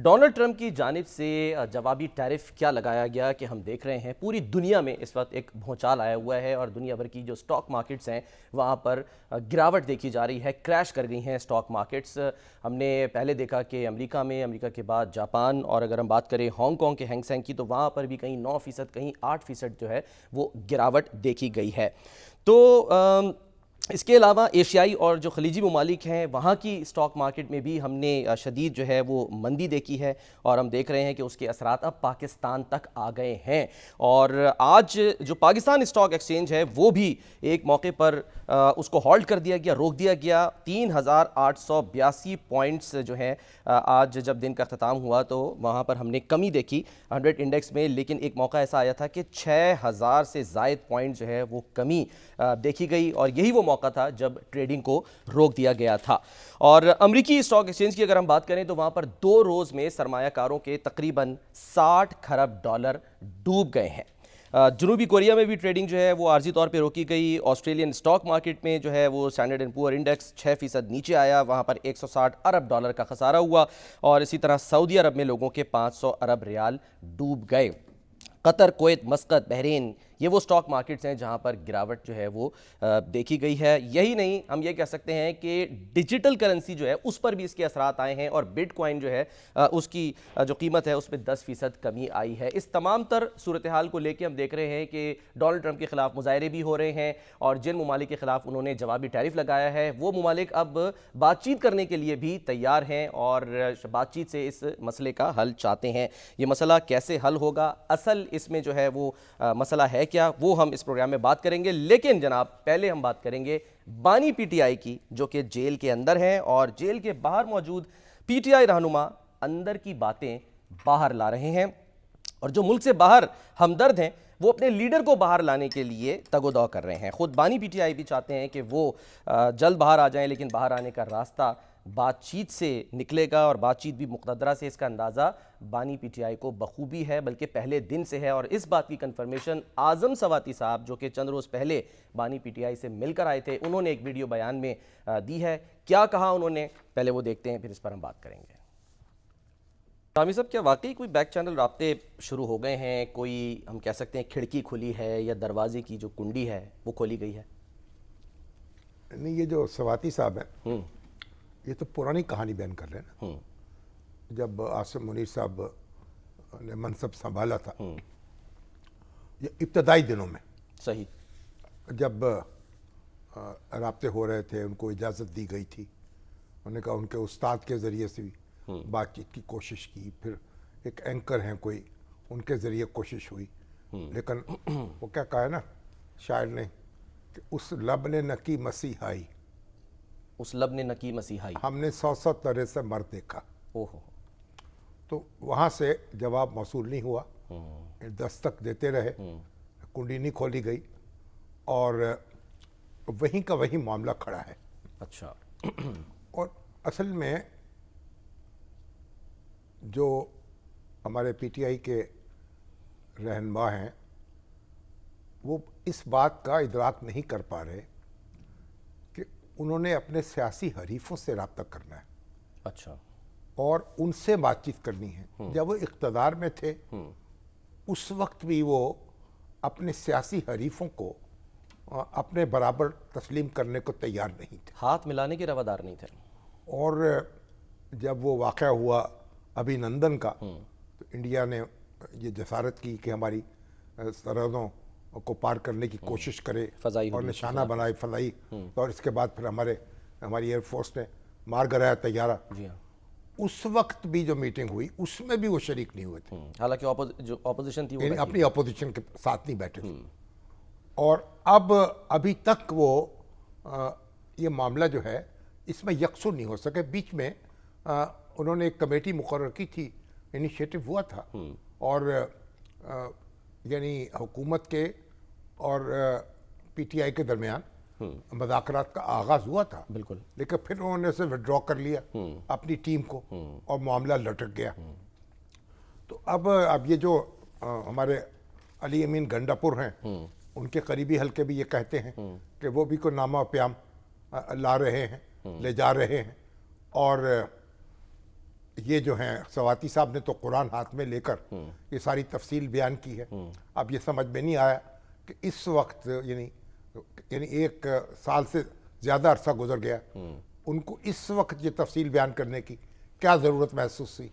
Donald Trump की जानिब से जवाबी टैरिफ क्या लगाया गया कि हम देख रहे हैं पूरी दुनिया में इस वक्त एक भूचाल आया हुआ है और दुनिया भर की जो स्टॉक मार्केट्स हैं वहाँ पर गिरावट देखी जा रही है, क्रैश कर गई हैं स्टॉक मार्केट्स। हमने पहले देखा कि अमेरिका के बाद जापान, और अगर हम बात करें हांगकांग के हैंग सेंग की तो वहाँ पर भी कहीं 9% कहीं 8% जो है वो गिरावट देखी गई है। तो इसके अलावा एशियाई और जो खलीजी ममालिक हैं वहाँ की स्टॉक मार्केट में भी हमने शदीद जो है वो मंदी देखी है और हम देख रहे हैं कि उसके असरात अब पाकिस्तान तक आ गए हैं। और आज जो पाकिस्तान स्टॉक एक्सचेंज है वो भी एक मौके पर उसको हॉल्ट कर दिया गया, रोक दिया गया। 3882 पॉइंट्स जो हैं आज जब दिन का अख्ताम हुआ तो वहाँ पर हमने कमी देखी 100 इंडेक्स में, लेकिन एक मौका ऐसा आया था कि 6000 से ज़ायद पॉइंट जो है वो कमी देखी गई और यही वो मौका था जब ट्रेडिंग को रोक दिया गया था। और अमेरिकी स्टॉक एक्सचेंज की अगर हम बात करें तो वहाँ पर 2 रोज़ में सरमायाकारों के तकरीबन 60 खरब डॉलर डूब गए हैं। जनूबी कोरिया में भी ट्रेडिंग जो है वो आर्जी तौर पे रोकी गई। ऑस्ट्रेलियन स्टॉक मार्केट में जो है वो स्टैंडर्ड एंड पुअर इंडेक्स 6% नीचे आया, वहाँ पर 160 अरब डॉलर का खसारा हुआ। और इसी तरह सऊदी अरब में लोगों के 500 अरब रियाल डूब गए। कतर, कुवैत, मस्कत, बहरीन, ये वो स्टॉक मार्केट्स हैं जहां पर गिरावट जो है वो देखी गई है। यही नहीं, हम ये कह सकते हैं कि डिजिटल करेंसी जो है उस पर भी इसके असरात आए हैं और बिटकॉइन जो है उसकी जो कीमत है उसमें 10% कमी आई है। इस तमाम तर सूरत हाल को लेकर हम देख रहे हैं कि डोनाल्ड ट्रंप के खिलाफ मुजाहरे भी हो रहे हैं और जिन ममालिक के खिलाफ उन्होंने जवाबी टैरिफ लगाया है वो ममालिक अब बातचीत करने के लिए भी तैयार हैं और बातचीत से इस मसले का हल चाहते हैं। ये मसला कैसे हल होगा, असल इसमें जो है वो मसला है क्या, वो हम इस प्रोग्राम में बात करेंगे। लेकिन जनाब पहले हम बात करेंगे बानी पीटीआई की, जो कि जेल के अंदर हैं और जेल के बाहर मौजूद पीटीआई रहनुमा अंदर की बातें बाहर ला रहे हैं और जो मुल्क से बाहर हमदर्द हैं वो अपने लीडर को बाहर लाने के लिए तगोदौ कर रहे हैं। खुद बानी पीटीआई भी चाहते हैं कि वो जल्द बाहर आ जाएं, लेकिन बाहर आने का रास्ता बातचीत से निकलेगा और बातचीत भी मुक़द्दरा से। इसका अंदाज़ा बानी पीटीआई को बखूबी है, बल्कि पहले दिन से है। और इस बात की कंफर्मेशन आज़म सवाती साहब, जो कि चंद रोज़ पहले बानी पीटीआई से मिलकर आए थे, उन्होंने एक वीडियो बयान में दी है। क्या कहा उन्होंने, पहले वो देखते हैं, फिर इस पर हम बात करेंगे। रामी साहब, क्या वाकई कोई बैक चैनल राब्ते शुरू हो गए हैं? कोई हम कह सकते हैं खिड़की खुली है या दरवाजे की जो कुंडी है वो खोली गई है? नहीं, ये जो सवाती साहब हैं ये तो पुरानी कहानी बयान कर रहे हैं ना। जब आसिम मुनीर साहब ने मनसब संभाला था, ये इब्तदाई दिनों में, सही, जब राब्ते हो रहे थे, उनको इजाज़त दी गई थी। उन्होंने कहा उनके उस्ताद के ज़रिए से भी बातचीत की कोशिश की, फिर एक एंकर हैं कोई, उनके ज़रिए कोशिश हुई, लेकिन वो क्या कहा है ना शायर ने कि उस लब ने नकी मसीहाई, उस लब ने नकी मसीहाई, हमने 100 तरह से मर देखा। ओहो, तो वहाँ से जवाब मौसूल नहीं हुआ, दस्तक देते रहे, कुंडी नहीं खोली गई और वहीं का वहीं मामला खड़ा है। अच्छा। और असल में जो हमारे पीटीआई के रहनुमा हैं वो इस बात का इदराक नहीं कर पा रहे कि उन्होंने अपने सियासी हरीफों से रब्ता करना है। अच्छा। और उनसे बातचीत करनी है। जब वो इक़्तिदार में थे उस वक्त भी वो अपने सियासी हरीफों को अपने बराबर तस्लीम करने को तैयार नहीं थे, हाथ मिलाने के रवादार नहीं थे। और जब वो वाक़या हुआ अभिनंदन का, तो इंडिया ने ये जसारत की कि हमारी सरहदों को पार करने की कोशिश करे और निशाना बनाए फलाई। और इसके बाद फिर हमारी एयरफोर्स ने मार गिराया तैयारा। जी हाँ। उस वक्त भी जो मीटिंग हुई उसमें भी वो शरीक नहीं हुए थे। हालांकि जो अपोजिशन थी वो अपनी अपोजिशन के साथ नहीं बैठे थे। और अब अभी तक वो ये मामला जो है इसमें यकसुर नहीं हो सके। बीच में उन्होंने एक कमेटी मुकर्रर की थी, इनिशिएटिव हुआ था, और यानी हुकूमत के और पीटीआई के दरमियान मुज़ाकरात का आगाज़ हुआ था। बिल्कुल। लेकिन फिर उन्होंने उसे विड्रॉ कर लिया अपनी टीम को और मामला लटक गया। तो अब ये जो हमारे अली अमीन गंडापुर हैं, उनके करीबी हल्के भी ये कहते हैं कि वो भी कोई नामा प्याम ला रहे हैं, ले जा रहे हैं। और ये जो हैं सवाती साहब ने तो कुरान हाथ में लेकर ये सारी तफसील बयान की है। अब ये समझ में नहीं आया कि इस वक्त यानी यानी 1 साल से ज़्यादा अरसा गुजर गया, उनको इस वक्त ये तफसील बयान करने की क्या ज़रूरत महसूस हुई।